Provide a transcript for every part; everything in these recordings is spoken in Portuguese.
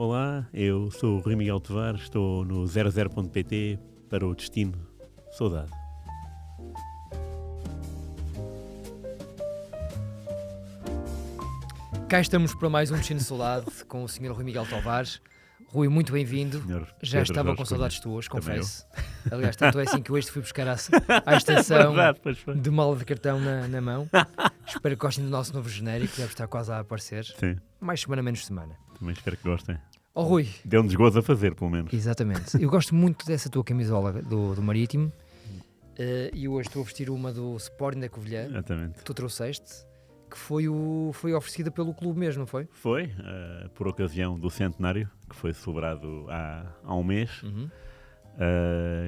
Olá, eu sou o Rui Miguel Tovar, estou no 00.pt para o Destino Saudade. Cá estamos para mais um Destino Saudade com o Sr. Rui Miguel Tovares. Rui, muito bem-vindo. Já Pedro estava Jorge com saudades Cunha. tuas, Também confesso. Aliás, tanto é assim que hoje te fui buscar à estação Verdade, pois foi. de mala de cartão na mão. Espero que gostem do nosso novo genérico, deve estar quase a aparecer. Sim, Mais semana, menos semana. também espero que gostem. Oh, Rui, Deu-nos gozo a fazer, pelo menos. exatamente. Eu gosto muito dessa tua camisola do Marítimo e hoje estou a vestir uma do Sporting da Covilhã, Exatamente. que tu trouxeste, que foi oferecida pelo clube mesmo, não foi? Foi, por ocasião do centenário, que foi celebrado há um mês, Uhum.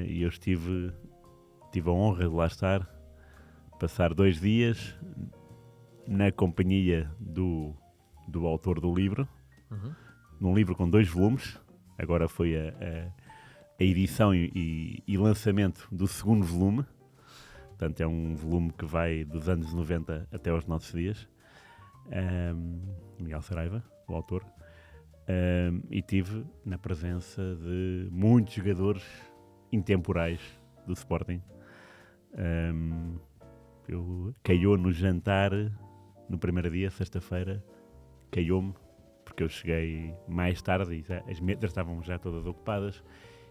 e eu tive a honra de lá estar, passar 2 dias na companhia do autor do livro, Uhum. num livro com 2 volumes. Agora foi a edição e lançamento do segundo volume. Portanto, é um volume que vai dos anos 90 até aos nossos dias. Miguel Saraiva, o autor. E tive na presença de muitos jogadores intemporais do Sporting. Eu caiu no jantar, no primeiro dia, sexta-feira, caiu-me, porque eu cheguei mais tarde e as mesas estavam já todas ocupadas,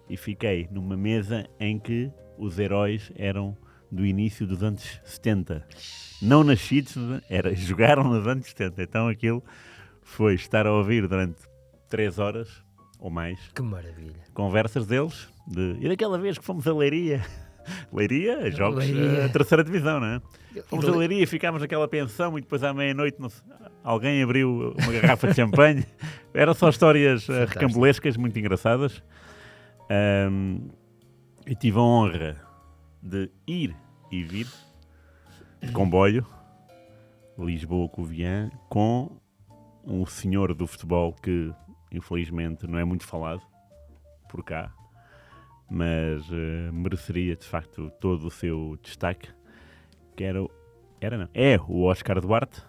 e fiquei numa mesa em que os heróis eram do início dos anos 70. Não nascidos, jogaram nos anos 70. Então aquilo foi estar a ouvir durante 3 horas ou mais Que maravilha. conversas deles, e daquela vez que fomos a Leiria. Leiria, jogos, Leiria. a terceira divisão, não é? Fomos a Leiria, ficámos naquela pensão e depois à meia-noite alguém abriu uma garrafa de champanhe. Eram só histórias recambulescas, muito engraçadas. E tive a honra de ir e vir de comboio, Lisboa-Covilhã, com um senhor do futebol que infelizmente não é muito falado por cá, mas mereceria de facto todo o seu destaque, que é o Óscar Duarte,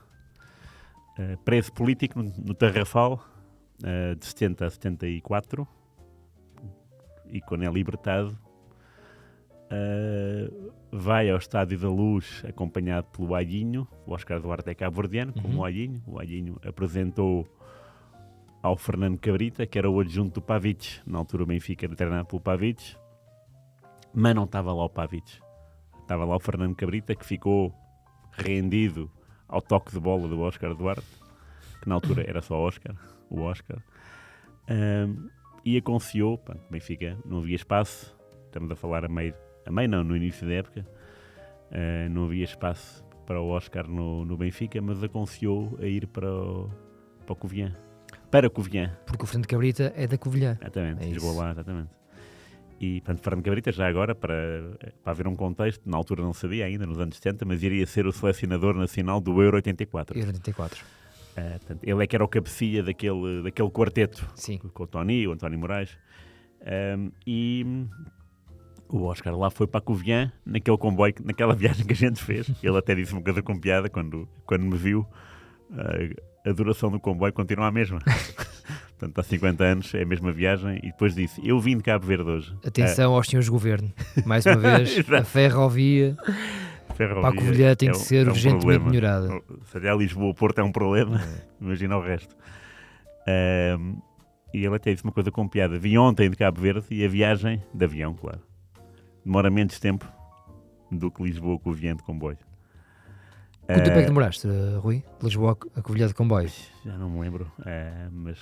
preso político no Tarrafal, de 70 a 74, e quando é libertado vai ao Estádio da Luz acompanhado pelo Alhinho. O Óscar Duarte é cabo-verdiano, como o Alhinho. O Alhinho apresentou ao Fernando Cabrita, que era o adjunto do Pavic. Na altura o Benfica era treinado pelo Pavic, mas não estava lá o Pavic. Estava lá o Fernando Cabrita, que ficou rendido ao toque de bola do Óscar Duarte, que na altura era só o Óscar. E aconselhou, o Benfica não havia espaço, estamos a falar no início da época, não havia espaço para o Óscar no Benfica, mas aconselhou a ir para Covilhã. Para Covilhã. Porque o Fernando Cabrita é da Covilhã. Exatamente, É jogou isso. lá, exatamente. E, portanto, Fernando Cabrita, já agora, para haver um contexto, na altura não sabia ainda, nos anos 70, mas iria ser o selecionador nacional do Euro 84. Euro 84. Portanto, ele é que era o cabecilha daquele quarteto, Sim. com o António Moraes. E o Óscar lá foi para a Covilhã, naquele comboio, naquela viagem que a gente fez. Ele até disse uma coisa com piada quando me viu. A duração do comboio continua a mesma. Portanto, há 50 anos é a mesma viagem. E depois disse, eu vim de Cabo Verde hoje. Atenção aos senhores de governo. Mais uma vez, a ferrovia para a Covilhã tem que ser urgentemente melhorada. Se aliás Lisboa-Porto é um problema, imagina o resto. E ele até disse uma coisa com piada. Vim ontem de Cabo Verde e a viagem, de avião, claro, demora menos tempo do que Lisboa-Covilhã de comboio. Quanto tempo é que demoraste, Rui? De Lisboa a Covilhã de comboio? Já não me lembro, mas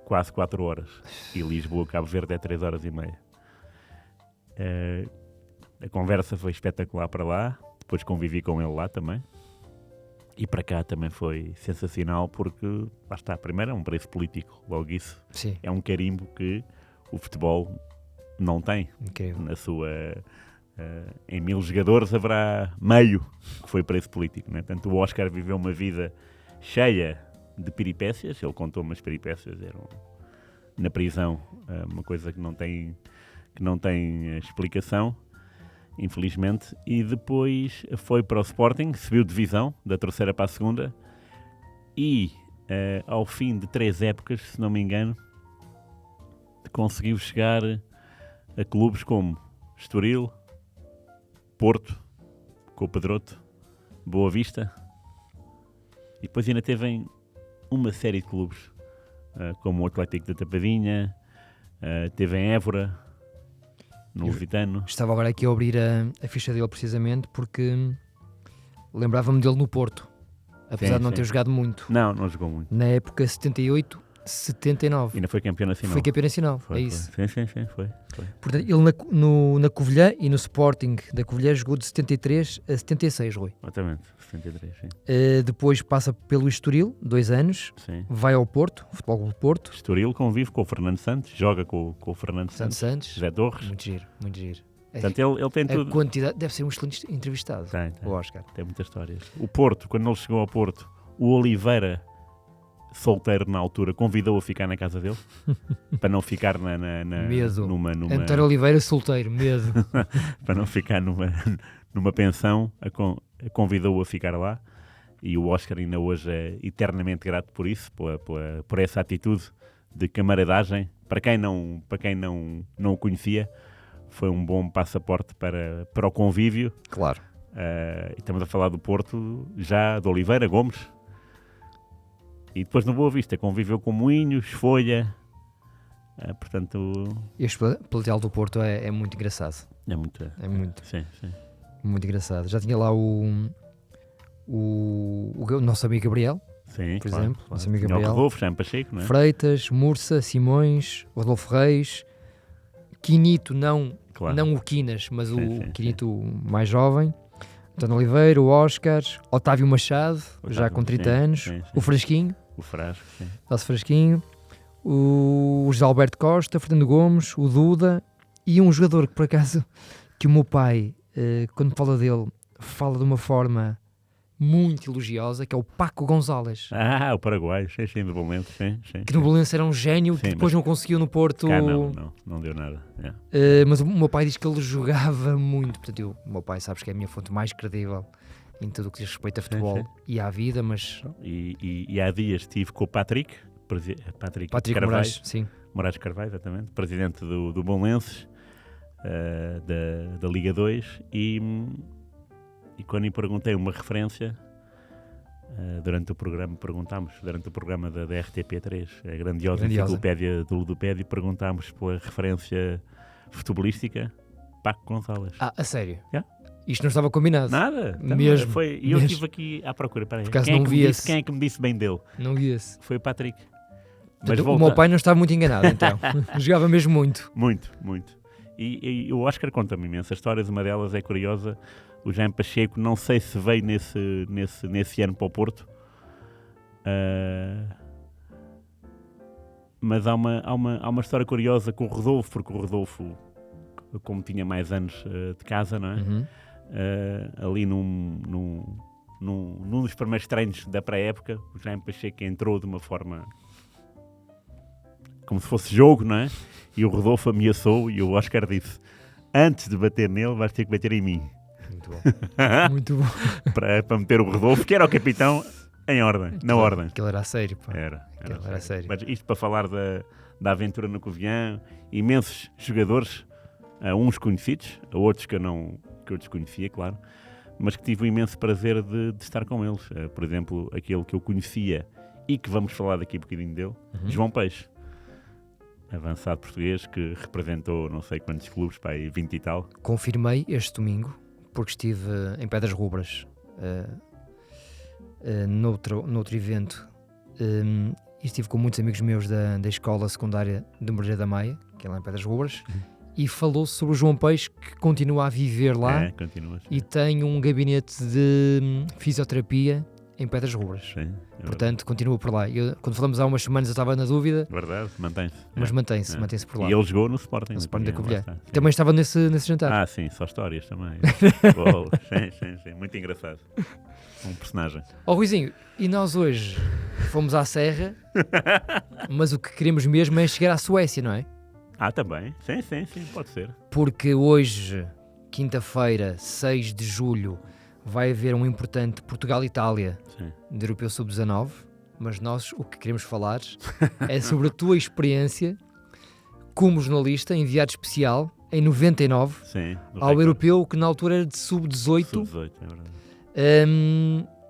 quase 4 horas. E Lisboa-Cabo Verde é 3 horas e meia. A conversa foi espetacular para lá, depois convivi com ele lá também. E para cá também foi sensacional porque, lá está, primeiro é um preço político, logo isso. Sim. É um carimbo que o futebol não tem. Incrível. Na sua... em 1000 jogadores haverá meio que foi preço político, né? Portanto, o Óscar viveu uma vida cheia de peripécias. Ele contou umas peripécias, eram na prisão, uma coisa que não tem explicação, infelizmente. E depois foi para o Sporting, subiu divisão da terceira para a segunda, e ao fim de 3 épocas, se não me engano, conseguiu chegar a clubes como Estoril, Porto, com o Pedroto, Boa Vista, e depois ainda teve em uma série de clubes, como o Atlético da Tapadinha, teve em Évora, no Lusitano. Estava agora aqui a abrir a ficha dele precisamente porque lembrava-me dele no Porto, apesar de não ter jogado muito. Não jogou muito. Na época 78-79. Ainda foi campeão nacional. Foi campeão nacional, foi, isso. Foi. Portanto, ele na Covilhã e no Sporting da Covilhã jogou de 73 a 76, Rui. Exatamente, 73, sim. Depois passa pelo Estoril, 2 anos, sim. Vai ao Porto, Futebol Clube Porto. Estoril convive com o Fernando Santos, joga com o Fernando Santos, José Torres. Muito giro. Portanto, ele tem tudo. A quantidade, deve ser um excelente entrevistado, tem. o Oscar. Tem muitas histórias. O Porto, quando ele chegou ao Porto, o Oliveira, solteiro na altura, convidou a ficar na casa dele, para não ficar medo. numa... António Oliveira, solteiro, medo. Para não ficar numa pensão, convidou-o a ficar lá, e o Oscar ainda hoje é eternamente grato por isso, por essa atitude de camaradagem. Para quem não o conhecia, foi um bom passaporte para o convívio. Claro. E estamos a falar do Porto, já de Oliveira, Gomes. E depois no Boa Vista conviveu com Moinhos, Folha, portanto... Este plantel do Porto é muito engraçado. É muito. Sim. Muito engraçado. Já tinha lá o nosso amigo Gabriel, sim, por claro, exemplo. Nosso amigo Gabriel. O Rodolfo, Jean Pacheco, não é? Freitas, Mursa, Simões, Rodolfo Reis, Quinito, não o Quinas, mas o Quinito mais jovem. António Oliveira, o Oscar, Otávio Machado, já com 30 anos, o Frasquinho, nosso Frasquinho, o José Alberto Costa, Fernando Gomes, o Duda e um jogador que por acaso, que o meu pai, quando fala dele, fala de uma forma muito elogiosa, que é o Paco Gonzalez. O paraguaio, sim, do Belenenses, sim. Que no Belenenses era um gênio, que depois não conseguiu no Porto. Cá não deu nada. Mas o meu pai diz que ele jogava muito. Portanto, o meu pai, sabes que é a minha fonte mais credível em tudo o que diz respeito a futebol e à vida, mas... E há dias estive com o Patrick Carvalho, Moraes, sim. Moraes Carvalho, exatamente, presidente do Belenenses, da Liga 2, e quando lhe perguntei uma referência, durante o programa da RTP3, a grandiosa enciclopédia do Ludopédio, perguntámos pela referência futebolística, Paco Gonzalez. A sério? Yeah. Isto não estava combinado? Nada. Mesmo. E eu estive aqui à procura. Quem é que me disse bem dele? Não vi esse. Foi o Patrick. Mas o meu pai não estava muito enganado, então. Jogava mesmo muito. Muito. E o Oscar conta-me imensas histórias. Uma delas é curiosa. O Jean Pacheco, não sei se veio nesse ano para o Porto, mas há uma história curiosa com o Rodolfo, porque o Rodolfo, como tinha mais anos de casa, não é? Uhum. Ali num dos primeiros treinos da pré-época, o Jean Pacheco entrou de uma forma como se fosse jogo, não é? E o Rodolfo ameaçou, e o Oscar disse: antes de bater nele, vais ter que bater em mim. Muito bom. Muito bom. para meter o Rodolfo, que era o capitão, em ordem, na ordem. Aquilo era a sério, pá. Era sério. Mas isto para falar da aventura no Covilhã, imensos jogadores, uns conhecidos, outros que eu desconhecia, claro, mas que tive o imenso prazer de estar com eles. Por exemplo, aquele que eu conhecia e que vamos falar daqui um bocadinho dele, João Peixe. Avançado português que representou não sei quantos clubes, pá, 20 e tal. Confirmei este domingo, porque estive em Pedras Rubras, noutro evento, e estive com muitos amigos meus da escola secundária de Moreira da Maia, que é lá em Pedras Rubras, e falou-se sobre o João Peixe, que continua a viver lá, e tem um gabinete de fisioterapia em Pedras Rubras. Sim, portanto, continua por lá. Quando falamos há umas semanas eu estava na dúvida. Verdade, mantém-se. Mas mantém-se por lá. E ele jogou no Sporting. No Sporting da Covilhã. Também estava nesse jantar. Sim, só histórias também. Sim, muito engraçado. Um personagem. Ruizinho, e nós hoje fomos à Serra, mas o que queremos mesmo é chegar à Suécia, não é? Também. Sim, pode ser. Porque hoje, quinta-feira, 6 de julho, vai haver um importante Portugal-Itália de Europeu Sub-19, mas nós o que queremos falar é sobre a tua experiência como jornalista, enviado especial, em 99, sim, ao europeu, que na altura era de sub-18. Sub-18, é verdade.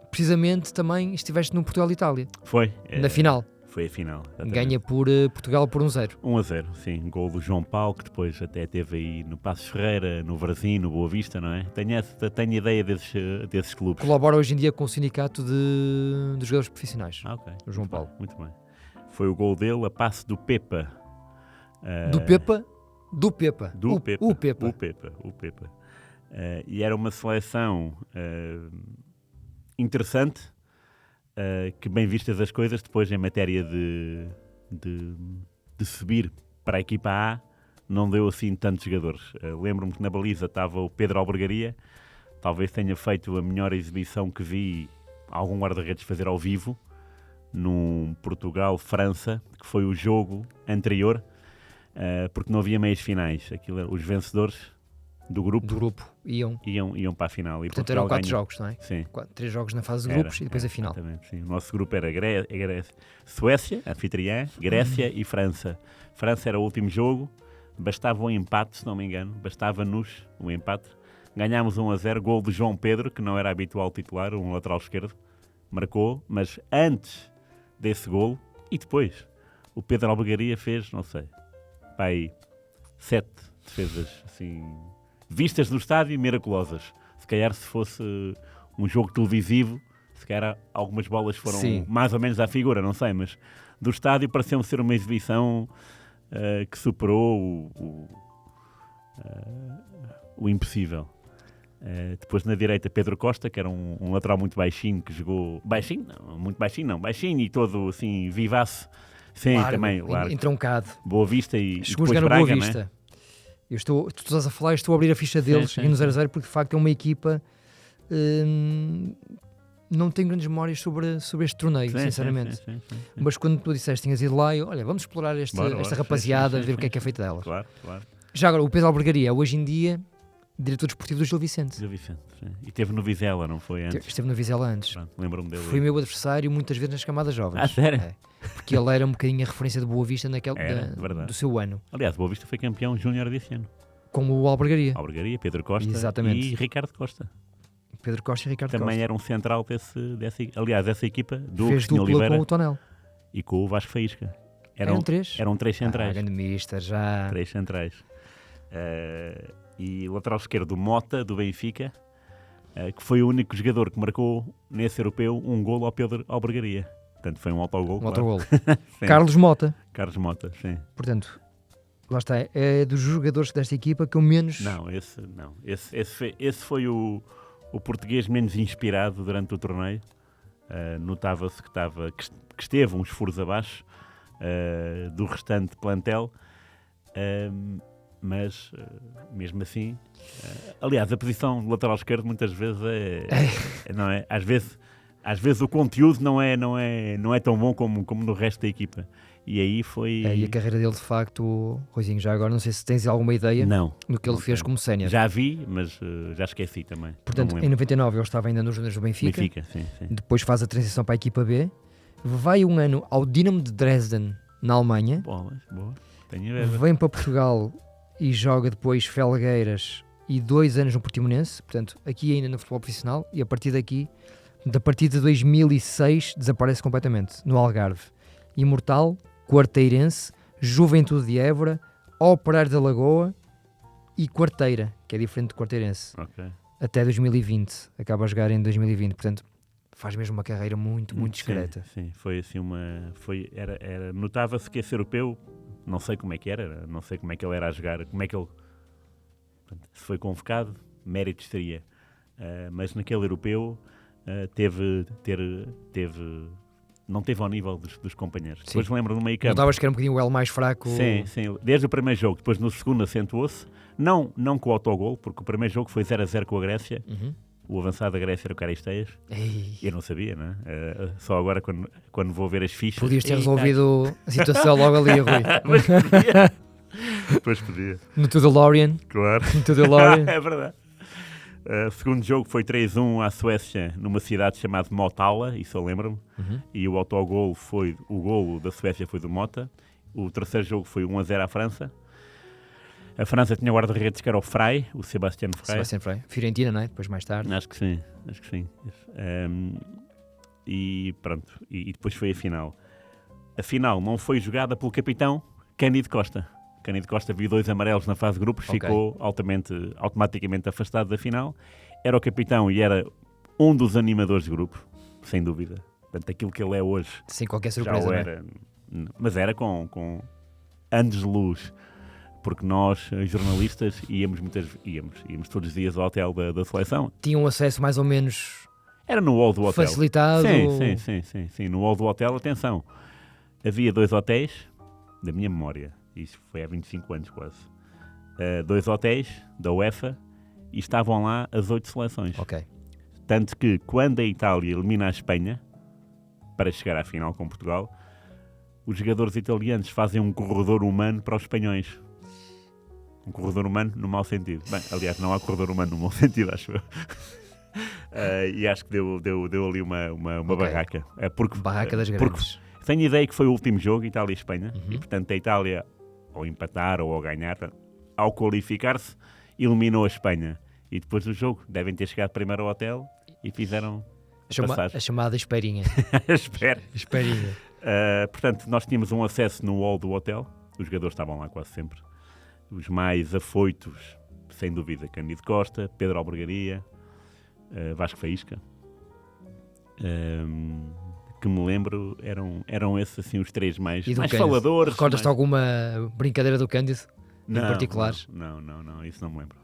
Precisamente também estiveste no Portugal-Itália. Foi. Na final. Foi a final. Exatamente. Ganha por Portugal por 1-0. 1-0, sim. Gol do João Paulo, que depois até teve aí no Passos Ferreira, no Varzim, no Boa Vista, não é? Tenho ideia desses clubes. Colabora hoje em dia com o sindicato de jogadores profissionais. Ok. O João Paulo. Muito bem. Foi o gol dele a passe do Pepa. Do Pepa? Do Pepa. Do Pepa. O Pepa. O Pepa. E era uma seleção interessante, que bem vistas as coisas, depois em matéria de subir para a equipa A, não deu assim tantos jogadores. Lembro-me que na baliza estava o Pedro Albergaria, talvez tenha feito a melhor exibição que vi algum guarda-redes fazer ao vivo, num Portugal-França, que foi o jogo anterior, porque não havia meias finais. Os vencedores do grupo iam para a final. E portanto, Portugal eram 4 jogos, não é? Sim. 3 jogos na fase de grupos e depois a final. Exatamente, sim. O nosso grupo era Suécia, anfitriã, Grécia e França. França era o último jogo, bastava um empate, se não me engano, bastava-nos um empate. Ganhámos 1-0, gol de João Pedro, que não era habitual titular, um lateral esquerdo, marcou, mas antes desse golo, e depois, o Pedro Albergaria fez, não sei, aí 7 defesas, assim, vistas no estádio, miraculosas. Se calhar se fosse um jogo televisivo, se calhar algumas bolas foram mais ou menos à figura, não sei, mas do estádio pareceu ser uma exibição que superou o impossível. Depois na direita Pedro Costa, que era um lateral muito baixinho, que jogou... Baixinho e todo assim, vivaço. Sim, largo, também, largo. Entroncado. Boa Vista e chegou depois a jogar Braga, no Boa Vista. Né? Tu estás a falar, eu estou a abrir a ficha deles e no 0-0, porque de facto é uma equipa... não tenho grandes memórias sobre este torneio, sinceramente. Sim. Mas quando tu disseste tinhas ido lá, olha, vamos explorar esta rapaziada, ver o que é feito delas. Claro. Já agora, o Pedro Albergaria, hoje em dia, diretor desportivo do Gil Vicente. Sim. E esteve no Vizela, não foi antes? Esteve no Vizela antes. Lembro-me dele. Foi meu adversário muitas vezes nas camadas jovens. Sério? Porque ele era um bocadinho a referência de Boa Vista do seu ano. Aliás, Boa Vista foi campeão júnior desse ano. Como o Albergaria. Pedro Costa. Exatamente. E Ricardo Costa. Pedro Costa e Ricardo Também Costa. era um central dessa equipa do Fez dupla Oliveira com o Tonel. E com o Vasco Faísca. Eram 3? Eram 3 centrais. Grande mista, já. 3 centrais. E lateral esquerdo Mota, do Benfica, que foi o único jogador que marcou nesse europeu um golo ao Pedro Albergaria. Portanto, foi um autogol. Autogol. Carlos Mota. Carlos Mota, sim. Portanto, lá está, é dos jogadores desta equipa que eu menos... Não. Esse foi o português menos inspirado durante o torneio. Notava-se que esteve uns furos abaixo do restante plantel. Mas mesmo assim, aliás, a posição de lateral esquerdo muitas vezes não é? Às vezes o conteúdo não é tão bom como no resto da equipa. E aí foi... E a carreira dele, de facto, Ruizinho, já agora, não sei se tens alguma ideia do que ele fez como sénior. Já vi, mas já esqueci também. Portanto, em 99 ele estava ainda nos júniores do Benfica. Sim. Depois faz a transição para a equipa B. Vai um ano ao Dinamo de Dresden, na Alemanha. Boa. Vem para Portugal e joga depois Felgueiras e 2 anos no Portimonense. Portanto, aqui ainda no futebol profissional. E a partir daqui, a partir de 2006, desaparece completamente no Algarve. Imortal, Quarteirense, Juventude de Évora, Operário da Lagoa e Quarteira, que é diferente de Quarteirense. Até 2020. Acaba a jogar em 2020. Portanto, faz mesmo uma carreira muito discreta. Sim, foi assim notava-se que esse europeu, não sei como é que era, não sei como é que ele era a jogar, como é que ele se foi convocado, méritos seria. Mas naquele europeu não teve ao nível dos companheiros. Depois lembro no meio campo. Notavas que era um bocadinho o L mais fraco. Sim, desde o primeiro jogo. Depois no segundo acentuou-se. Não com o autogol, porque o primeiro jogo foi 0-0 com a Grécia. O avançado da Grécia era o Caristeias. Eu não sabia, não é? Só agora quando vou ver as fichas... Podias ter resolvido a situação logo ali, Rui. Pois podia. No To The Lorien. Claro. No To The Lorien. É verdade. O segundo jogo foi 3-1 à Suécia, numa cidade chamada Motala, isso eu lembro-me. E o autogol o golo da Suécia foi do Mota. O terceiro jogo foi 1-0 à França. A França tinha guarda-redes que era o Frey, o Sebastián Frey. Fiorentina, não é? Depois mais tarde. Acho que sim. E pronto, e depois foi a final. A final não foi jogada pelo capitão Cândido Costa. Cândido Costa viu 2 amarelos na fase de grupos, ficou automaticamente afastado da final. Era o capitão e era um dos animadores de grupo, sem dúvida. Portanto, aquilo que ele é hoje. Sem qualquer surpresa, já era, mas era com anos de luz. Porque nós, jornalistas, íamos todos os dias ao hotel da seleção. Tinham acesso mais ou menos... Era no hall do hotel. Facilitado. Sim. No hall do hotel, atenção. Havia 2 hotéis, da minha memória, isso foi há 25 anos quase. 2 hotéis da UEFA e estavam lá as 8 seleções. Ok. Tanto que quando a Itália elimina a Espanha, para chegar à final com Portugal, os jogadores italianos fazem um corredor humano para os espanhóis. Um corredor humano no mau sentido. Bem, aliás, não há corredor humano no mau sentido, acho eu. E acho que deu ali uma barraca. Barraca das grandes. Tenho a ideia que foi o último jogo, Itália e Espanha, e portanto a Itália, ao empatar ou ao ganhar, ao qualificar-se, eliminou a Espanha. E depois do jogo devem ter chegado primeiro ao hotel e fizeram a chamada esperinha. Esperinha. Portanto, nós tínhamos um acesso no hall do hotel, os jogadores estavam lá quase sempre. Os mais afoitos, sem dúvida, Cândido Costa, Pedro Albergaria, Vasco Faísca. Que me lembro, eram esses assim os 3 mais faladores. Recordas-te alguma brincadeira do Cândido em particular? Não, isso não me lembro.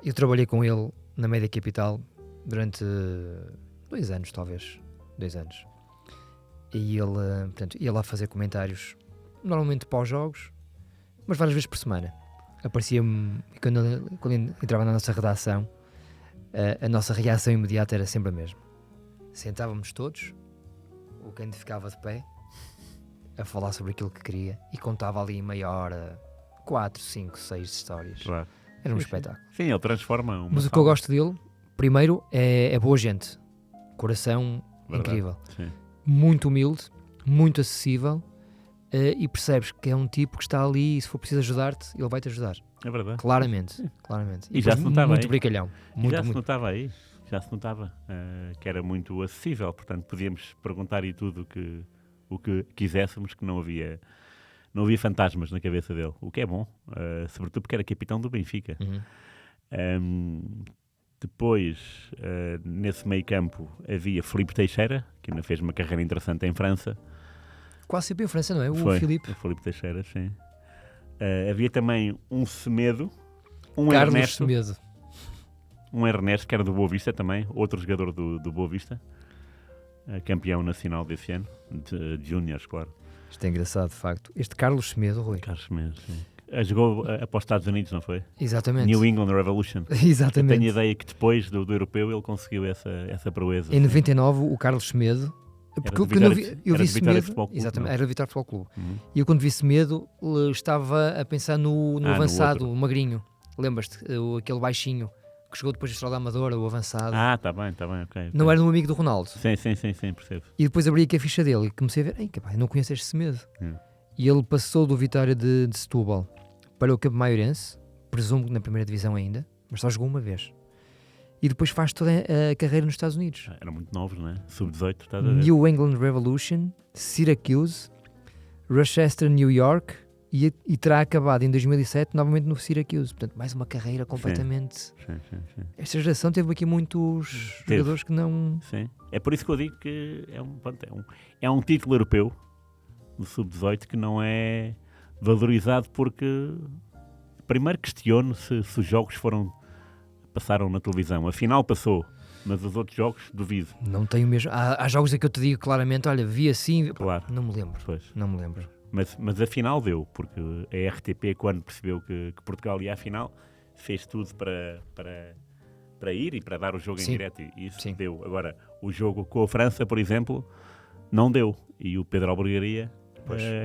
Eu trabalhei com ele na Média Capital durante 2 anos, talvez. 2 anos. E ele, portanto, ia lá fazer comentários, normalmente pós-jogos, mas várias vezes por semana. Aparecia-me, quando entrava na nossa redação, a nossa reação imediata era sempre a mesma. Sentávamos todos, o Cândido ficava de pé a falar sobre aquilo que queria e contava ali em meia hora 4, 5, 6 histórias. Claro. Era um espetáculo. Sim, ele transforma uma Mas o que eu gosto dele, primeiro, é boa gente. Coração incrível. Sim. Muito humilde, muito acessível, e percebes que é um tipo que está ali e se for preciso ajudar-te, ele vai-te ajudar. É verdade. Claramente. E já se notava muito brincalhão. Já se notava que era muito acessível, portanto podíamos perguntar-lhe tudo o que quiséssemos, que não havia fantasmas na cabeça dele, o que é bom, sobretudo porque era capitão do Benfica. Depois, nesse meio campo, havia Filipe Teixeira, que ainda fez uma carreira interessante em França. Quase sempre em França, não é? O Filipe Teixeira, sim. Havia também um Semedo, Carlos Ernesto. Semedo. Um Ernesto, que era do Boa Vista também, outro jogador do Boa Vista, campeão nacional desse ano, de júniores, claro. Isto é engraçado, de facto. Este Carlos Semedo, Rui. Carlos Semedo, sim. Jogou para os Estados Unidos, não foi? Exatamente. New England Revolution. Exatamente. Eu tenho a ideia que depois do europeu ele conseguiu essa proeza. Em 99, o Carlos Semedo... Porque eu vi Semedo, exatamente, era o Vitória Futebol Clube. E eu, quando vi Semedo, estava a pensar no avançado, o magrinho. Lembras-te? Aquele baixinho que chegou depois de Estrela Amadora, o avançado. Está bem, ok. Não era um amigo do Ronaldo. Sim, percebo. E depois abri aqui a ficha dele e comecei a ver, eu não conheço este Semedo. E ele passou do Vitória de Setúbal para o Campo Maiorense, presumo que na primeira divisão ainda, mas só jogou uma vez. E depois faz toda a carreira nos Estados Unidos. Eram muito novos, não é? Sub-18, estás a ver? New England Revolution, Syracuse, Rochester, New York, e terá acabado em 2007 novamente no Syracuse. Portanto, mais uma carreira completamente... Sim. Esta geração teve aqui muitos jogadores que não... Sim. É por isso que eu digo que é um título europeu do Sub-18 que não é valorizado, porque primeiro questiono se os jogos passaram na televisão. Afinal passou, mas os outros jogos duvido. Não tenho mesmo. Há jogos em que eu te digo claramente, olha, vi assim, claro. Não me lembro. Pois. Não me lembro. Mas afinal deu, porque a RTP, quando percebeu que Portugal ia à final, fez tudo para ir e para dar o jogo em direto, e isso deu. Agora, o jogo com a França, por exemplo, não deu, e o Pedro Albergaria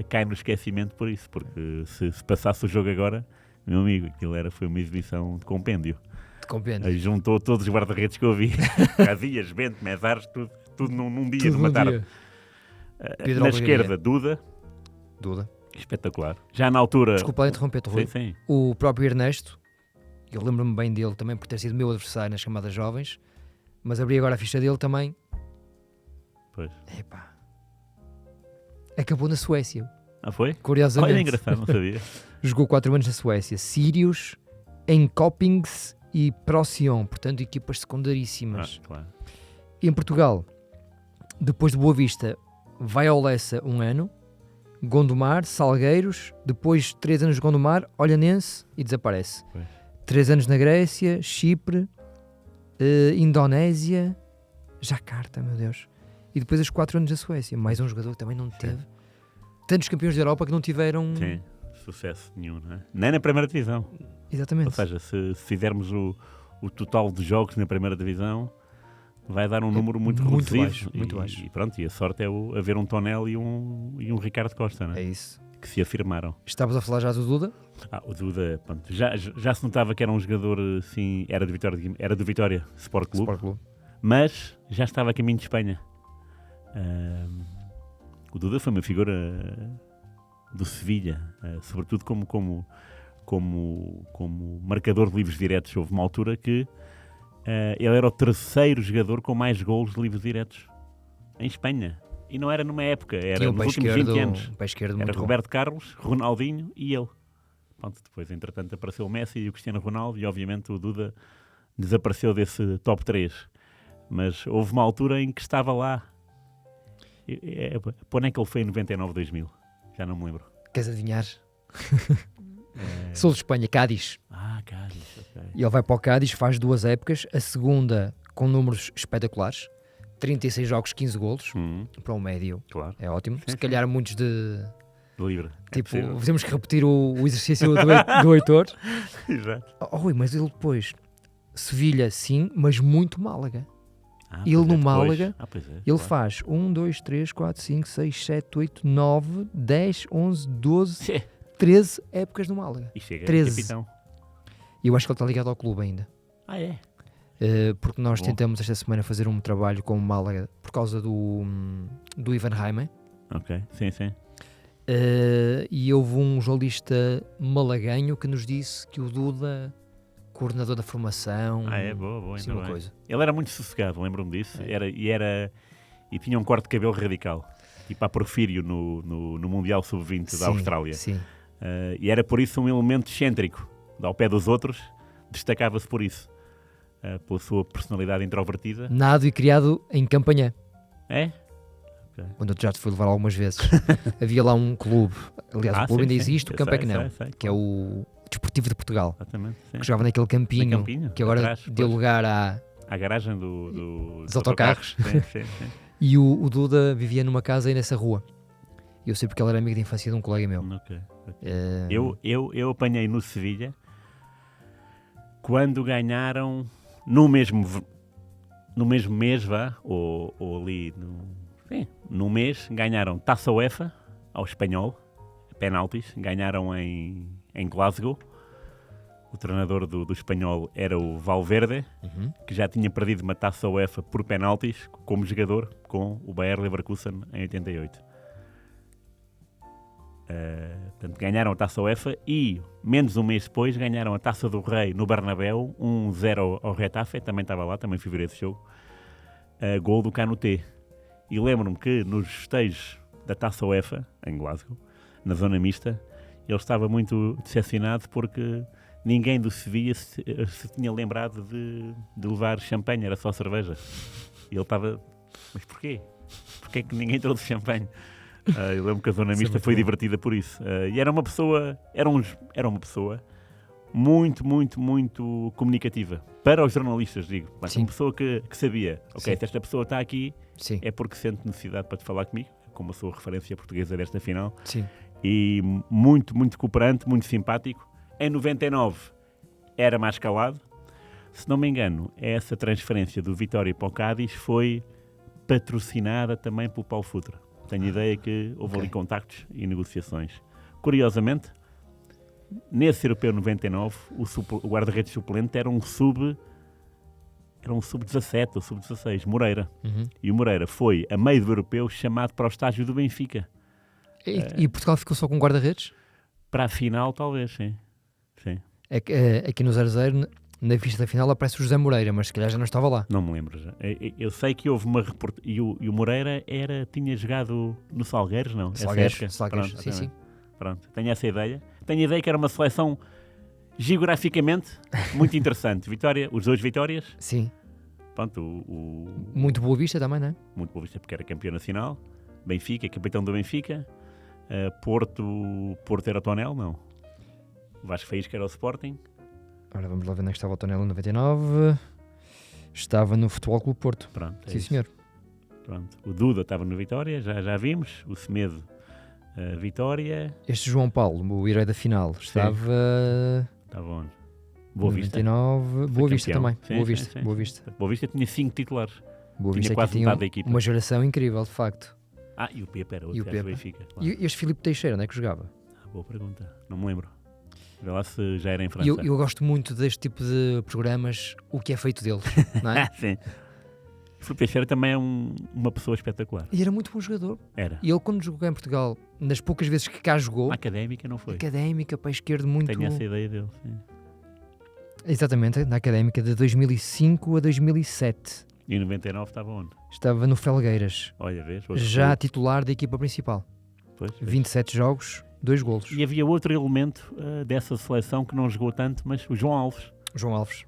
cai no esquecimento por isso, porque se passasse o jogo agora, meu amigo, aquilo foi uma exibição de compêndio. Juntou todos os guarda-redes que eu vi. Casillas, Bento, Mesares, tudo num dia de matar. Na esquerda, Duda. Espetacular. Já na altura... Desculpa lá interromper-te, Rui. Sim. O próprio Ernesto, eu lembro-me bem dele também por ter sido meu adversário nas chamadas jovens, mas abri agora a ficha dele também. Pois. Epá. Acabou na Suécia. Ah, foi? Curiosamente. Olha, engraçado, não sabia. Jogou 4 anos na Suécia. Sirius, Enkopings e Procyon, portanto equipas secundaríssimas. Claro. Em Portugal, depois de Boa Vista, vai ao Lessa 1 ano, Gondomar, Salgueiros, depois 3 anos de Gondomar, Olhanense e desaparece. Pois. 3 anos na Grécia, Chipre, Indonésia, Jacarta, meu Deus. E depois os 4 anos na Suécia. Mais um jogador que também não teve. Tantos campeões da Europa que não tiveram... Sim, sucesso nenhum, não é? Nem na primeira divisão. Exatamente. Ou seja, se fizermos o total de jogos na primeira divisão, vai dar um número muito reduzido. Baixo, muito baixo. E pronto, e a sorte é haver um Tonel e um Ricardo Costa, não é? É isso. Que se afirmaram. Estavas a falar já do Duda? O Duda, pronto, já se notava que era um jogador, assim, era do Vitória Sport Clube, mas já estava a caminho de Espanha. O Duda foi uma figura do Sevilha, sobretudo como marcador de livros diretos. Houve uma altura que ele era o terceiro jogador com mais golos de livros diretos em Espanha. E não era numa época, era nos últimos 20 anos. Era Roberto Carlos, Ronaldinho e ele. Pronto, depois, entretanto, apareceu o Messi e o Cristiano Ronaldo e, obviamente, o Duda desapareceu desse top 3. Mas houve uma altura em que estava lá. Quando é que ele foi em 99, 2000? Já não me lembro. Queres adivinhar? Sul de Espanha, Cádiz. Cádiz, ok. E ele vai para o Cádiz, faz 2 épocas. A segunda com números espetaculares. 36 jogos, 15 golos. Para um médio. Claro. É ótimo. Sim, Se calhar muitos de... livre. Tipo, temos que repetir o exercício do Heitor. Exato. Rui, mas ele depois... Sevilha, sim, mas muito Málaga. Ele Pois no é, Málaga, ele claro. Faz 1, 2, 3, 4, 5, 6, 7, 8, 9, 10, 11, 12, 13 épocas no Málaga. E chega 13. capitão. E eu acho que ele está ligado ao clube ainda. É? Porque nós tentamos esta semana fazer um trabalho com o Málaga por causa do Ivan Jaime. Ok, sim. E houve um jornalista malaguenho que nos disse que o Duda, coordenador da formação... boa, assim, uma coisa. Ele era muito sossegado, lembro-me disso. E tinha um corte de cabelo radical. Tipo a Porfírio no Mundial Sub-20 da Austrália. Sim. E era por isso um elemento excêntrico. Ao pé dos outros, destacava-se por isso. Pela sua personalidade introvertida. Nado e criado em Campanhã. É? Okay. Onde eu já te fui levar algumas vezes. Havia lá um clube, aliás o clube ainda existe, o Campo é que não, que é o Desportivo de Portugal. Exatamente, sim. Que jogava naquele campinho que agora atrás, deu lugar à garagem dos autocarros. Sim. E o Duda vivia numa casa aí nessa rua. Eu sei porque ele era amigo de infância de um colega meu. Okay. Eu apanhei no Sevilha quando ganharam no mesmo mês, ou ali no mês, ganharam Taça UEFA ao Espanhol, penaltis, ganharam em Glasgow. O treinador do Espanhol era o Valverde, que já tinha perdido uma Taça UEFA por penaltis como jogador com o Bayer Leverkusen em 88. Portanto, ganharam a Taça UEFA e, menos um mês depois, ganharam a Taça do Rei no Bernabéu, 1-0 ao Getafe, também estava lá, também fui ver esse jogo, gol do Canuté. E lembro-me que nos festejos da Taça UEFA, em Glasgow, na zona mista, ele estava muito decepcionado porque ninguém do Sevilha se tinha lembrado de levar champanhe, era só cerveja. E ele estava, mas porquê? Porquê que ninguém trouxe champanhe? Eu lembro que a zona mista foi divertida por isso. E era uma pessoa muito, muito, muito comunicativa. Para os jornalistas, digo. Mas uma pessoa que sabia, se esta pessoa está aqui, é porque sente necessidade para te falar comigo, como a sua referência portuguesa desta final. Sim. E muito, muito cooperante, muito simpático. Em 99 era mais calado. Se não me engano, essa transferência do Vitória para o Cádiz foi patrocinada também pelo Paulo Futre. Tenho ideia que houve ali contactos e negociações. Curiosamente, nesse Europeu 99, o guarda-redes suplente era um sub-17 ou sub-16, Moreira. E o Moreira foi, a meio do Europeu, chamado para o estágio do Benfica. E Portugal ficou só com guarda-redes? Para a final, talvez, sim. Aqui no 0-0, na vista da final, aparece o José Moreira, mas se calhar já não estava lá. Não me lembro já. Eu sei que houve uma reportagem. E o Moreira tinha jogado no Salgueiros, não? Salgueiros, Pronto, sim. Pronto, tenho essa ideia. Tenho a ideia que era uma seleção geograficamente muito interessante. Os dois vitórias. Sim. Pronto, Muito Boa Vista também, não é? Muito Boa Vista porque era campeão nacional. Benfica, capitão do Benfica. Porto era o Tonel, não. Vasco Faísca era o Sporting. Ora, vamos lá ver onde é que estava o Tonel em 99. Estava no Futebol Clube Porto. Pronto, sim, senhor. Pronto. O Duda estava no Vitória, já vimos. O Semedo, Vitória. Este João Paulo, o herói da final, estava onde? Boa Vista. 99. Boa Vista também. Sim, Boa sim, Vista. sim. Boa Vista. Boa Vista tinha 5 titulares. Boa tinha Vista quase tinha metade da equipa. uma geração incrível, de facto. E o Pepe era outro. E o Pepe. Benfica, claro. E este Filipe Teixeira, onde é que jogava? Boa pergunta. Não me lembro. Vê lá se já era em França. Eu gosto muito deste tipo de programas, o que é feito deles, não é? Sim. O Filipe Teixeira também é uma pessoa espetacular. E era muito bom jogador. Era. E ele, quando jogou em Portugal, nas poucas vezes que cá jogou... Na Académica não foi. Académica, para a esquerda, muito... Tenho essa ideia dele, sim. Exatamente, na Académica, de 2005 a 2007. E em 99 estava onde? Estava no Felgueiras. Olha, vês? Já titular da equipa principal. Pois, 27 jogos, 2 golos. E havia outro elemento dessa seleção que não jogou tanto, mas o João Alves. João Alves.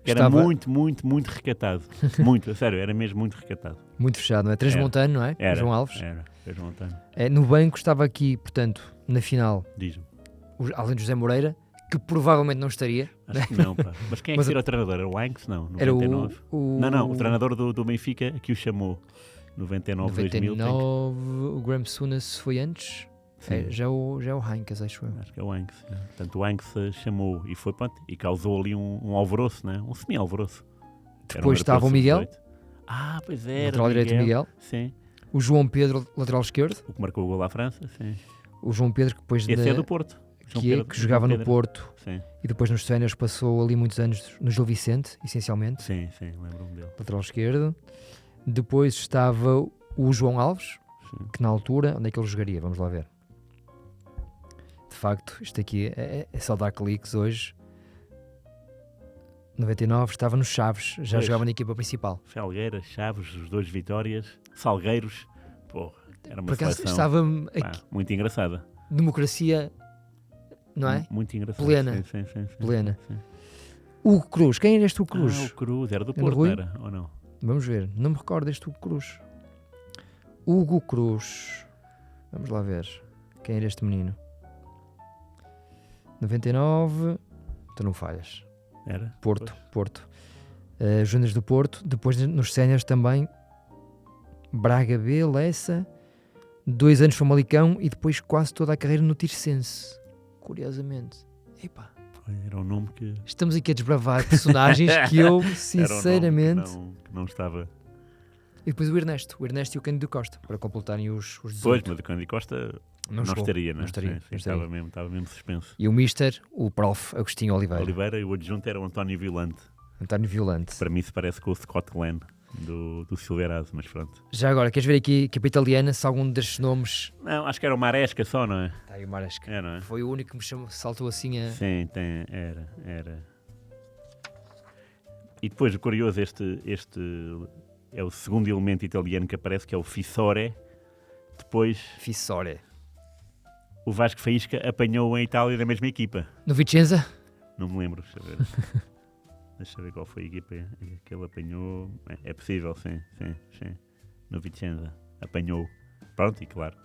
Era muito recatado. Muito, a sério, era mesmo muito recatado. Muito fechado, não é? Transmontano, não é? Era, João Alves. Era Transmontano. No banco estava aqui, portanto, na final, diz-me, além de José Moreira, que provavelmente não estaria. Acho que não, pá. Mas quem é que era o treinador? Era o Anks? Não, 99. Era Não, o treinador do Benfica que o chamou. 99, 2000. O Graham Souness foi antes. Já é o Heinkes, acho eu. Acho que é o Anks. Portanto, o Anks chamou e foi, pronto, e causou ali um alvoroço, né? Um semi-alvoroço. Depois estava o Miguel. Pois era. Lateral direito Miguel. Sim. O João Pedro, lateral esquerdo. O que marcou o gol à França, sim. O João Pedro, que depois... Esse é do Porto. Que jogava no Porto. Sim. E depois nos séniores passou ali muitos anos no Gil Vicente, essencialmente. Sim, lembro-me dele. Lateral esquerdo. Depois estava o João Alves, que na altura, onde é que ele jogaria? Vamos lá ver. De facto, isto aqui é só dar cliques hoje. 99, estava nos Chaves, já jogava na equipa principal. Felgueiras, Chaves, os dois Vitórias, Salgueiros. Porra, era uma seleção estava aqui, muito engraçada. Democracia, não é? Muito engraçada. Plena. Sim. Plena. Hugo Cruz, quem era este Hugo Cruz? O Cruz, era do Porto, era ou não? Vamos ver, não me recordo deste Hugo Cruz. Hugo Cruz. Vamos lá ver. Quem era este menino? 99. Tu não falhas. Era? Porto. Júniors do Porto. Depois nos séniores também. Braga B, Lessa. 2 anos Famalicão e depois quase toda a carreira no Tirsense. Curiosamente. Epá. Era um nome que... Estamos aqui a desbravar personagens que eu, sinceramente... Era um nome que não estava... E depois o Ernesto e o Cândido Costa, para completarem os 18. Pois, mas o Cândido Costa não estaria, não estaria. Estava mesmo suspenso. E o Mister, o Prof. Agostinho Oliveira. E o adjunto era o António Violante. Para mim se parece com o Scott Glenn do Silverado, mas pronto. Já agora, queres ver aqui, equipa italiana, se algum destes nomes... Não, acho que era o Maresca só, não é? Está aí o Maresca. É, não é? Foi o único que me saltou assim a... Sim, era. E depois, o curioso, este é o segundo elemento italiano que aparece, que é o Fissore. Depois... Fissore. O Vasco Faísca apanhou em Itália da mesma equipa. No Vicenza? Não me lembro, deixa eu ver. Deixa eu ver qual foi a equipa que ele apanhou. É possível, sim. No Vicenza. Apanhou. Pronto, e claro.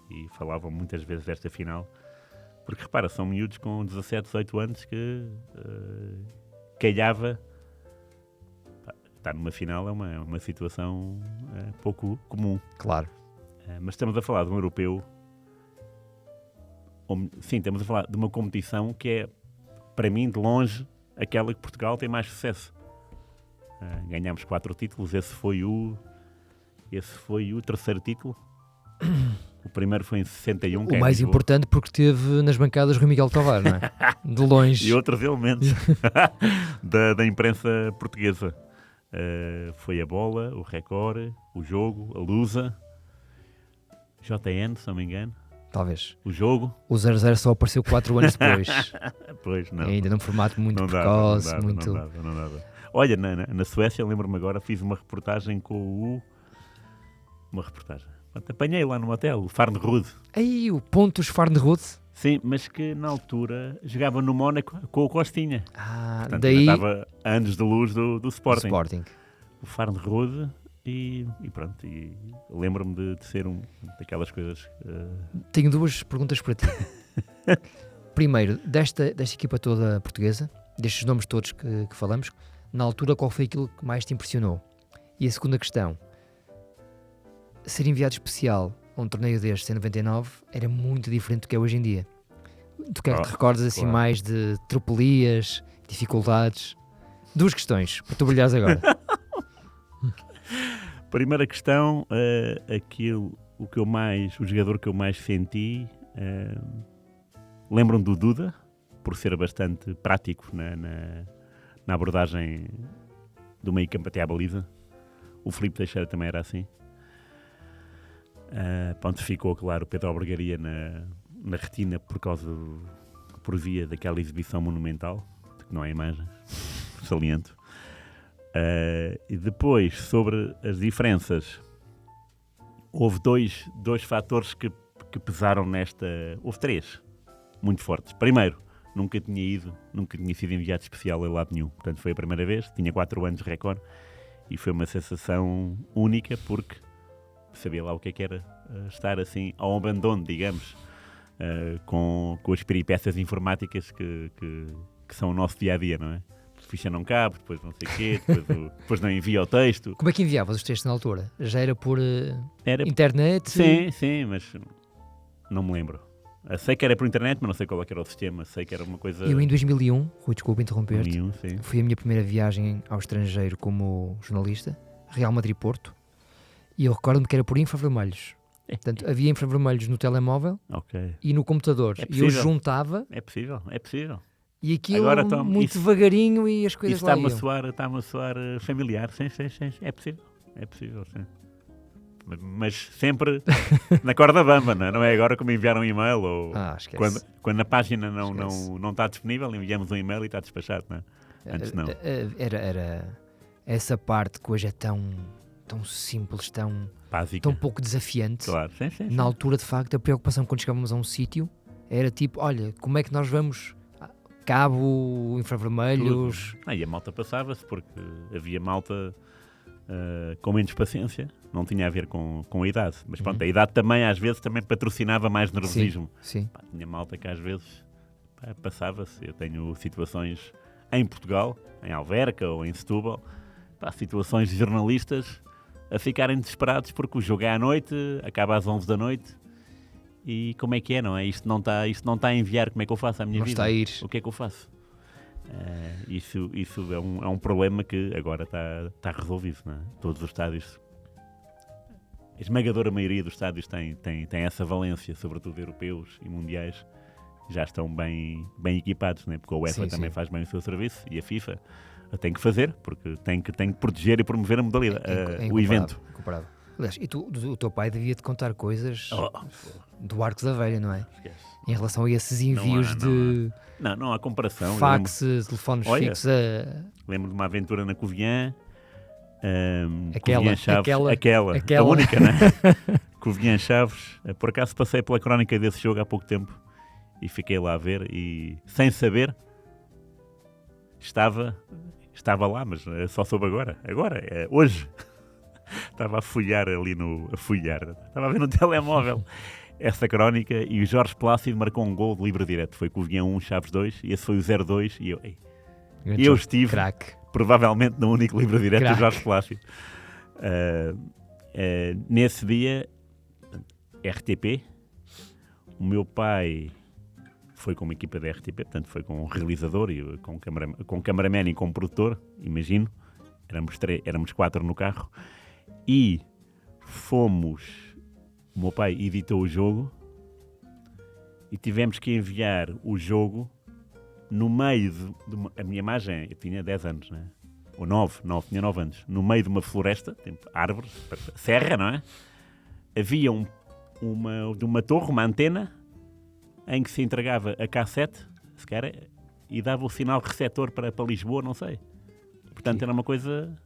E falavam muitas vezes desta final. Porque repara, são miúdos com 17, 18 anos que calhava. Estar numa final é uma situação pouco comum. Claro. Mas estamos a falar de um europeu. Sim, estamos a falar de uma competição que é, para mim, de longe, aquela que Portugal tem mais sucesso. Ganhámos 4 títulos, esse foi o terceiro título. O primeiro foi em 61. O mais importante porque teve nas bancadas Rui Miguel Tovar, não é? De longe. E outros elementos da imprensa portuguesa. Foi a Bola, o Record, o Jogo, a Lusa, JN, se não me engano. talvez. O jogo? O 0-0 só apareceu 4 anos depois. Pois, não. Ainda num formato muito não precoce. Dava, muito... Não dava. Olha, na Suécia, lembro-me agora, fiz uma reportagem com o... Uma reportagem. Apanhei lá no hotel, o Farnerud. Aí, o Pontus Farnerud. Sim, mas que na altura jogava no Mónaco com o Costinha. Portanto, daí... estava a anos de luz do Sporting. O Farnerud e pronto. E lembro-me de ser daquelas coisas... Tenho 2 perguntas para ti. Primeiro, desta equipa toda portuguesa, destes nomes todos que falamos, na altura qual foi aquilo que mais te impressionou? E a segunda questão, ser enviado especial a um torneio destes em 99 era muito diferente do que é hoje em dia. Tu que é que te recordas assim mais de tropelias, dificuldades? 2 questões, para tu brilhares agora. Primeira questão, o jogador que eu mais senti, lembram do Duda, por ser bastante prático na abordagem do meio campo até à baliza. O Filipe Teixeira também era assim. Ficou, claro, o Pedro Albergaria na retina por via daquela exibição monumental, de que não há imagem, saliento. E depois, sobre as diferenças, houve dois fatores que pesaram nesta... Houve 3 muito fortes. Primeiro, nunca tinha sido enviado especial a lado nenhum. Portanto, foi a primeira vez, tinha 4 anos de recorde e foi uma sensação única porque sabia lá o que era estar assim ao abandono, digamos, com as peripécias informáticas que são o nosso dia-a-dia, não é? Ficha não cabe, depois não sei o quê, depois não envia o texto. Como é que enviavas os textos na altura? Já era por internet? Sim, mas não me lembro. Sei que era por internet, mas não sei qual era o sistema. Sei que era uma coisa... Eu em 2001, Rui, desculpa interromper-te, 2001, foi a minha primeira viagem ao estrangeiro como jornalista, Real Madrid-Porto, e eu recordo-me que era por infravermelhos. Portanto, havia infravermelhos no telemóvel e no computador. E eu juntava... É possível. E aquilo agora, muito devagarinho e as coisas lá iam. Está-me a soar familiar. Sim. É possível, sim. Mas sempre na corda bamba, não é agora como enviar um e-mail ou quando a página não está disponível, enviamos um e-mail e está despachado, não é? Antes não. Era essa parte que hoje é tão simples, tão pouco desafiante. Claro, sim. Na altura, de facto, a preocupação quando chegávamos a um sítio era tipo, olha, como é que nós vamos... Cabo, infravermelhos... E a malta passava-se porque havia malta com menos paciência, não tinha a ver com a idade, mas pronto, a idade também às vezes também patrocinava mais nervosismo. Sim. Tinha malta que às vezes passava-se. Eu tenho situações em Portugal, em Alverca ou em Setúbal, situações de jornalistas a ficarem desesperados porque o jogo é à noite, acaba às 11 da noite. E como é que é, não é? Isto não está a enviar, como é que eu faço a minha vida? Não está a ir. O que é que eu faço? Isso é um problema que agora está resolvido, não é? Todos os estádios, a esmagadora maioria dos estádios tem essa valência, sobretudo europeus e mundiais, já estão bem equipados, não é? Porque a UEFA também faz bem o seu serviço e a FIFA tem que fazer, porque tem que proteger e promover a modalidade, o evento. Incomparável. Aliás, e o teu pai devia-te contar coisas do Arco da Velha, não é? Esquece. Em relação a esses envios não há comparação. Fax, telefones fixos. Lembro de uma aventura na Covilhã. Aquela. A única, né? Covilhã Chaves. Por acaso passei pela crónica desse jogo há pouco tempo e fiquei lá a ver e, sem saber, estava lá, mas só soube agora. Hoje. Estava a folhear estava a ver no telemóvel essa crónica e o Jorge Plácido marcou um gol de livre direto. Foi Covilhã 1, Chaves 2 e esse foi o 0-2 e eu estive provavelmente no único livre direto do Jorge Plácido. Nesse dia, RTP, o meu pai foi com uma equipa da RTP, portanto foi com um realizador e com cameraman e com um produtor, imagino. Éramos 4 no carro. E o meu pai editou o jogo e tivemos que enviar o jogo no meio a minha imagem, eu tinha 10 anos, né? Ou 9, tinha 9 anos, no meio de uma floresta, árvores, serra, não é? Havia um de uma torre, uma antena, em que se entregava a cassete, se calhar, e dava o sinal receptor para Lisboa, não sei. Portanto, era uma coisa...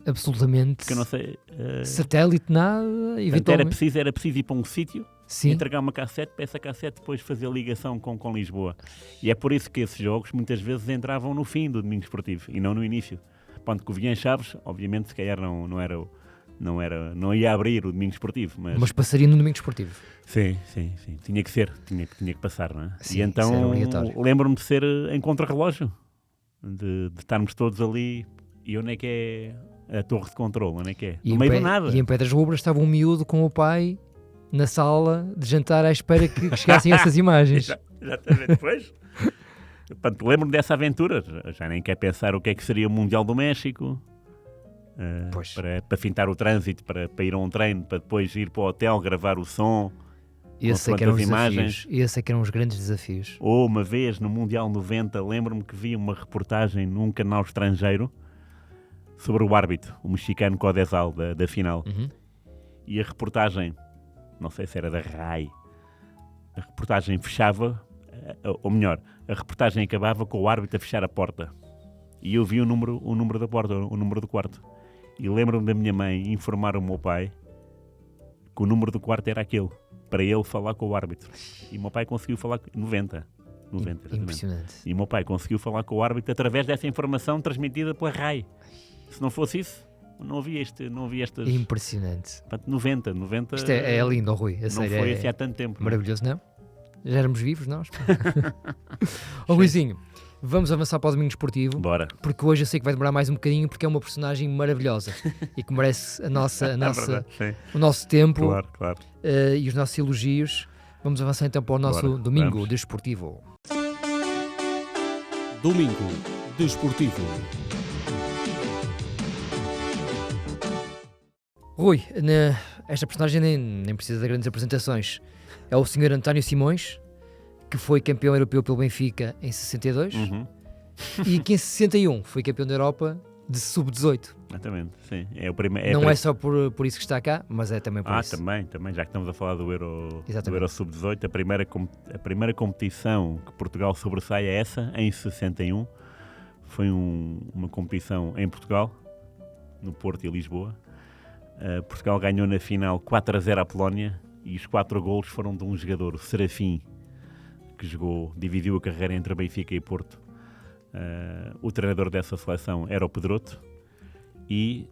Absolutamente. Que eu não sei... satélite, nada, eventualmente. Era preciso ir para um sítio, entregar uma cassete, para essa cassete depois fazer ligação com Lisboa. E é por isso que esses jogos muitas vezes entravam no fim do domingo esportivo e não no início. Ponto que o Vilhena Chaves, obviamente, se calhar não ia abrir o domingo esportivo. Mas passaria no domingo esportivo. Sim. Tinha que ser, tinha que passar, não é? Sim, e então lembro-me de ser em contrarrelógio, de estarmos todos ali. E onde é que é a torre de controle? Onde é que é? No meio do nada. E em Pedras Rubras estava um miúdo com o pai na sala de jantar à espera que chegassem essas imagens. Exatamente, depois. Portanto, lembro-me dessa aventura. Já nem quer pensar o que é que seria o Mundial do México. Para fintar o trânsito, para ir a um treino, para depois ir para o hotel, gravar o som. Esse é que eram os imagens. Esse é que eram os grandes desafios. Ou uma vez no Mundial 90, lembro-me que vi uma reportagem num canal estrangeiro sobre o árbitro, o mexicano Codesal da final. E a reportagem, não sei se era da RAI, a reportagem fechava, ou melhor, a reportagem acabava com o árbitro a fechar a porta. E eu vi o número da porta, o número do quarto. E lembro-me da minha mãe informar o meu pai que o número do quarto era aquele, para ele falar com o árbitro. E o meu pai conseguiu falar... 90. Impressionante. E o meu pai conseguiu falar com o árbitro através dessa informação transmitida pela RAI. Se não fosse isso, não havia estas... Impressionante. 90. Isto é lindo, Rui. Não foi assim há tanto tempo. Maravilhoso, não? Já éramos vivos, nós? Ruizinho, vamos avançar para o domingo esportivo. Bora. Porque hoje eu sei que vai demorar mais um bocadinho, porque é uma personagem maravilhosa e que merece o nosso tempo. Claro. E os nossos elogios. Vamos avançar então para o nosso domingo desportivo. Domingo desportivo. Rui, esta personagem nem precisa de grandes apresentações. É o Sr. António Simões, que foi campeão europeu pelo Benfica em 62 e que em 61 foi campeão da Europa de sub-18. Exatamente, sim. Não é só por isso que está cá, mas é também por isso. Também, já que estamos a falar do Euro Sub-18, a primeira competição que Portugal sobressai é essa, em 61. Foi uma competição em Portugal, no Porto e Lisboa. Portugal ganhou na final 4-0 à Polónia e os 4 golos foram de um jogador, o Serafim, que dividiu a carreira entre Benfica e Porto. O treinador dessa seleção era o Pedroto e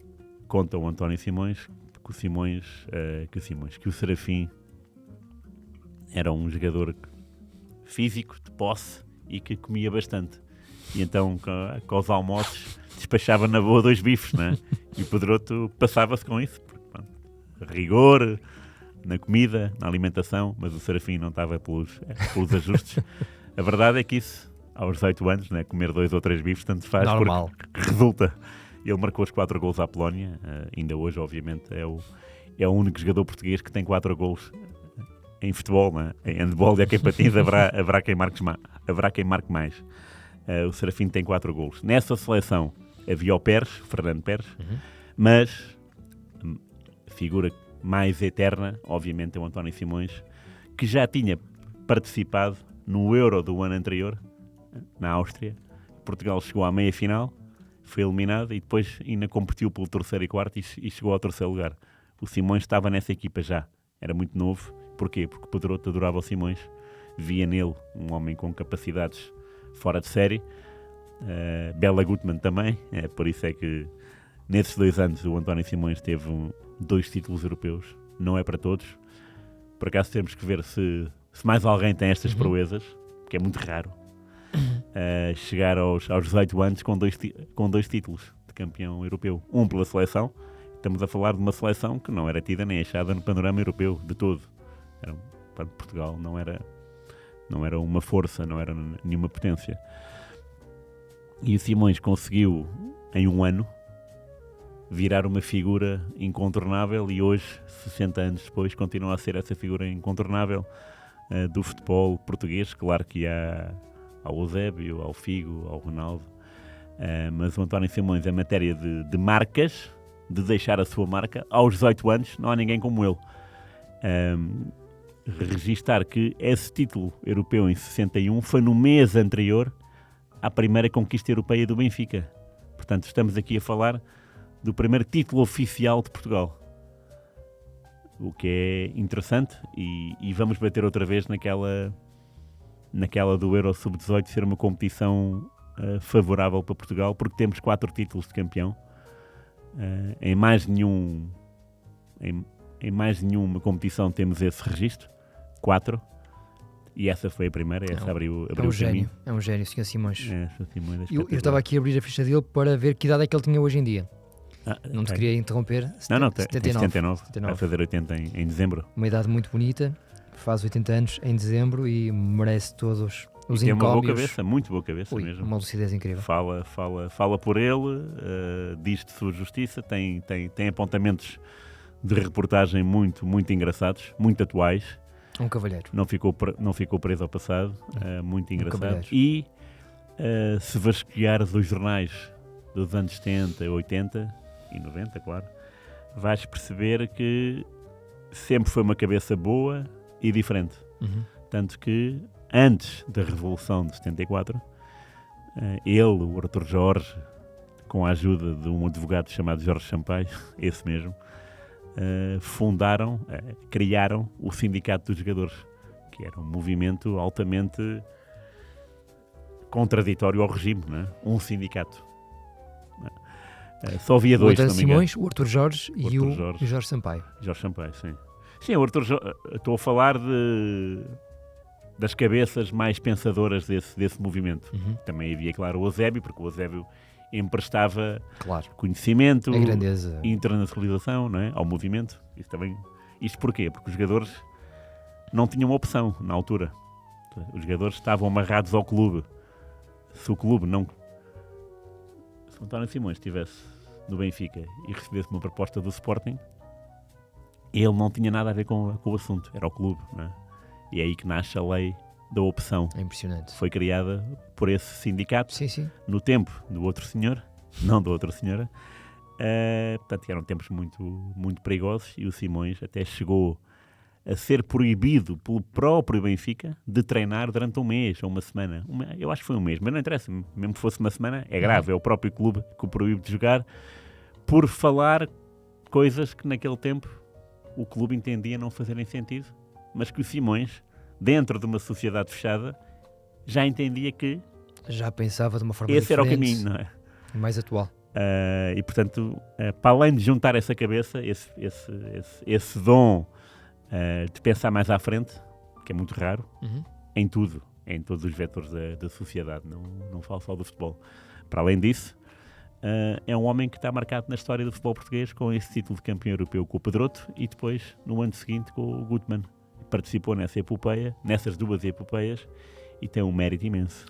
conta o António Simões que o Serafim era um jogador físico, de posse e que comia bastante. E então, com os almoços, despachava na boa 2 bifes, né? E o Pedroto passava-se com isso. Rigor na comida, na alimentação, mas o Serafim não estava pelos ajustes. A verdade é que isso, aos 18 anos, né, comer 2 ou 3 bifes, tanto faz. Normal. Porque resulta. Ele marcou os 4 golos à Polónia. Ainda hoje, obviamente, é o único jogador português que tem 4 golos em futebol, né? Em handball e em patins haverá quem marque mais. O Serafim tem 4 golos. Nessa seleção havia o Fernando Pérez, mas a figura mais eterna, obviamente, é o António Simões, que já tinha participado no Euro do ano anterior, na Áustria. Portugal chegou à meia-final, foi eliminado e depois ainda competiu pelo 3º e 4º e chegou ao 3º lugar. O Simões estava nessa equipa já, era muito novo. Porquê? Porque o Pedroto adorava o Simões, via nele um homem com capacidades fora de série. Bela Gutmann também, por isso é que nesses 2 anos o António Simões teve 2 títulos europeus, não é para todos. Por acaso temos que ver se mais alguém tem estas proezas, que é muito raro, chegar aos 18 anos com 2 títulos de campeão europeu. Um pela seleção, estamos a falar de uma seleção que não era tida nem achada no panorama europeu de todo. Portugal não era uma força, não era nenhuma potência. E o Simões conseguiu, em 1 ano, virar uma figura incontornável e hoje, 60 anos depois, continua a ser essa figura incontornável do futebol português. Claro que há ao Eusébio, ao Figo, ao Ronaldo, mas o António Simões, em matéria de marcas, de deixar a sua marca, aos 18 anos, não há ninguém como ele. registar que esse título europeu em 61 foi no mês anterior à primeira conquista europeia do Benfica. Portanto, estamos aqui a falar do primeiro título oficial de Portugal. O que é interessante, e vamos bater outra vez naquela do Euro Sub-18 ser uma competição favorável para Portugal, porque temos 4 títulos de campeão. Em mais nenhuma competição temos esse registro, 4, e essa foi a primeira, essa abriu o caminho. É um gênio, Sr. Simões. Eu estava aqui a abrir a ficha dele para ver que idade é que ele tinha hoje em dia. Não te queria interromper. Não, tem 79. Vai fazer 80 em dezembro. Uma idade muito bonita, faz 80 anos em dezembro e merece todos os tem uma encómios. boa cabeça, muito boa cabeça mesmo. Uma lucidez incrível. Fala por ele, diz de sua justiça, tem apontamentos de reportagem muito, muito engraçados, muito atuais. Um cavalheiro. Não ficou preso ao passado, muito engraçado. E se vasculhares os jornais dos anos 70, 80 e 90, claro, vais perceber que sempre foi uma cabeça boa e diferente. Tanto que, antes da Revolução de 74, ele, o Artur Jorge, com a ajuda de um advogado chamado Jorge Sampaio, esse mesmo, criaram o Sindicato dos Jogadores, que era um movimento altamente contraditório ao regime, não é? Um sindicato. Só havia dois, o não me engano. Simões, o Artur Jorge e o Jorge Sampaio. Jorge Sampaio, sim. Sim, o Artur Jorge, estou a falar das cabeças mais pensadoras desse movimento. Também havia, claro, o Eusébio, porque o Eusébio emprestava conhecimento, a grandeza, internacionalização, não é? Ao movimento. Isto porquê? Porque os jogadores não tinham opção na altura. Os jogadores estavam amarrados ao clube. Se o clube não... Se o António Simões estivesse no Benfica e recebesse uma proposta do Sporting, ele não tinha nada a ver com o assunto. Era o clube, não é? E é aí que nasce a lei da opção. É impressionante. Foi criada por esse sindicato, sim. No tempo do outro senhor, não da outra senhora. Portanto, eram tempos muito, muito perigosos e o Simões até chegou a ser proibido pelo próprio Benfica de treinar durante um mês ou uma semana. Eu acho que foi um mês, mas não interessa. Mesmo que fosse uma semana, é grave. É o próprio clube que o proíbe de jogar por falar coisas que naquele tempo o clube entendia não fazerem sentido, mas que o Simões, dentro de uma sociedade fechada, já entendia que já pensava de uma forma esse diferente, era o caminho, não é? Mais atual. E portanto, para além de juntar essa cabeça, esse dom de pensar mais à frente, que é muito raro, em tudo, em todos os vetores da sociedade, não falo só do futebol. Para além disso, é um homem que está marcado na história do futebol português com esse título de campeão europeu com o Pedroto e depois, no ano seguinte, com o Gutmann. Participou nessas duas epopeias e tem um mérito imenso.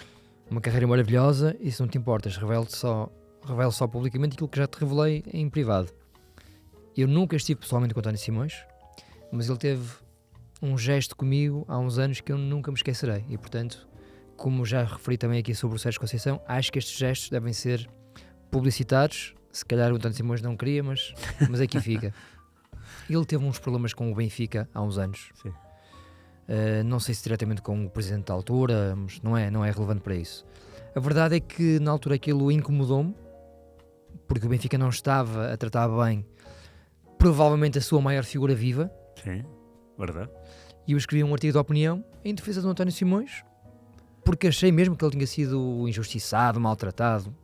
Uma carreira maravilhosa e, se não te importas, revelo só publicamente aquilo que já te revelei em privado. Eu nunca estive pessoalmente com o António Simões, mas ele teve um gesto comigo há uns anos que eu nunca me esquecerei e, portanto, como já referi também aqui sobre o Sérgio Conceição, acho que estes gestos devem ser publicitados. Se calhar o António Simões não queria, mas aqui fica. Ele teve uns problemas com o Benfica há uns anos. Sim. Não sei se diretamente com o presidente da altura, mas não é relevante para isso. A verdade é que na altura aquilo incomodou-me, porque o Benfica não estava a tratar bem provavelmente a sua maior figura viva. Sim, verdade. E eu escrevi um artigo de opinião em defesa do António Simões, porque achei mesmo que ele tinha sido injustiçado, maltratado.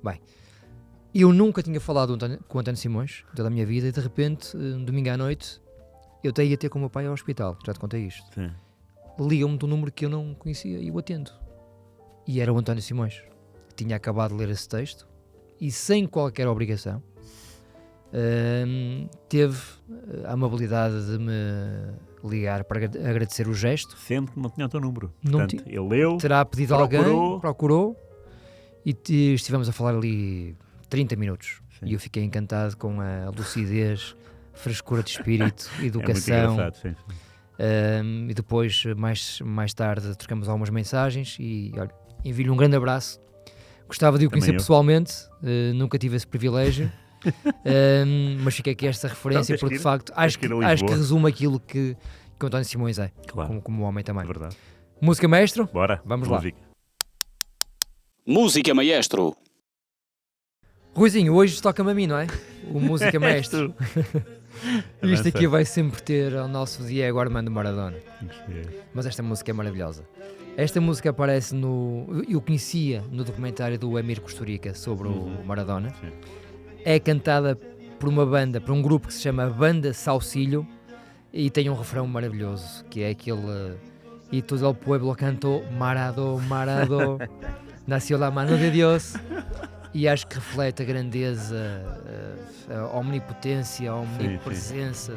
Bem, eu nunca tinha falado com o António Simões toda a minha vida e de repente, domingo à noite, eu ia ter com o meu pai ao hospital, já te contei isto. Sim. Ligam-me de um número que eu não conhecia e eu atendo. E era o António Simões, que tinha acabado de ler esse texto e sem qualquer obrigação teve a amabilidade de me ligar para agradecer o gesto. Sendo que não tinha o teu número. Não Portanto, ele leu, terá pedido procurou e estivemos a falar ali 30 minutos. Sim. E eu fiquei encantado com a lucidez, frescura de espírito, educação. É muito engraçado, sim. E depois, mais tarde, trocamos algumas mensagens e olha, envio-lhe um grande abraço. Gostava de o conhecer pessoalmente, nunca tive esse privilégio, mas fica aqui esta referência, porque de facto acho que resume aquilo que que o António Simões é, Claro. como homem também. Verdade. Música, maestro? Bora. Vamos lá. Música Maestro. Ruizinho, hoje toca-me a mim, não é? O Música Maestro. Isto aqui vai sempre ter o nosso Diego Armando Maradona. Mas esta música é maravilhosa. Esta música aparece eu conhecia no documentário do Emir Kusturica sobre o Maradona. Sim. É cantada por um grupo que se chama Banda Saucillo e tem um refrão maravilhoso, que é aquele "Y todo el pueblo cantó Marado, Marado, nació la mano de Dios", e acho que reflete a grandeza, a omnipotência, a omnipresença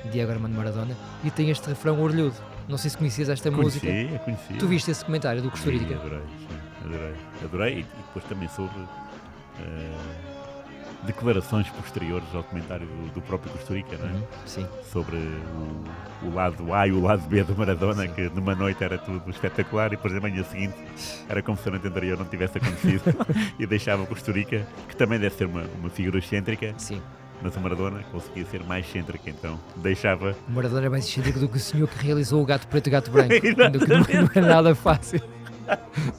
de Diego Armando Maradona, e tem este refrão orlhudo. Não sei se conhecias esta música. Conheci. Tu viste esse comentário do Kusturica? Adorei. E depois também soube declarações posteriores ao comentário do próprio Kusturica, não é? Sim. Sobre o lado A e o lado B do Maradona, sim, que numa noite era tudo espetacular e depois na manhã seguinte era como se a noite anterior não tivesse acontecido e deixava o Kusturica, que também deve ser uma figura excêntrica. Sim. Mas o Maradona conseguia ser mais excêntrico, então deixava... O Maradona é mais excêntrico do que o senhor que realizou o Gato Preto e o Gato Branco, que não é nada fácil.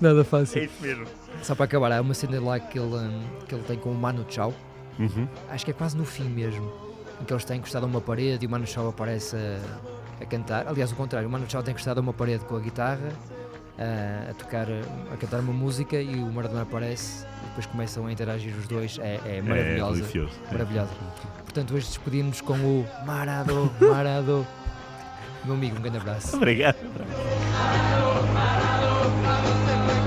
Nada fácil. É isso mesmo. Só para acabar, há uma cena lá que ele tem com o Manu Chao. Acho que é quase no fim mesmo, em que eles têm encostado a uma parede e o Manu Chao aparece a cantar. Aliás, o contrário, o Manu Chao tem encostado a uma parede com a guitarra, a cantar uma música, e o Maradona aparece e depois começam a interagir os dois. É maravilhosa. É delicioso. Maravilhosa. Portanto, hoje despedimos com o Marado, Marado. Meu amigo, um grande abraço. Obrigado. Marado, Marado,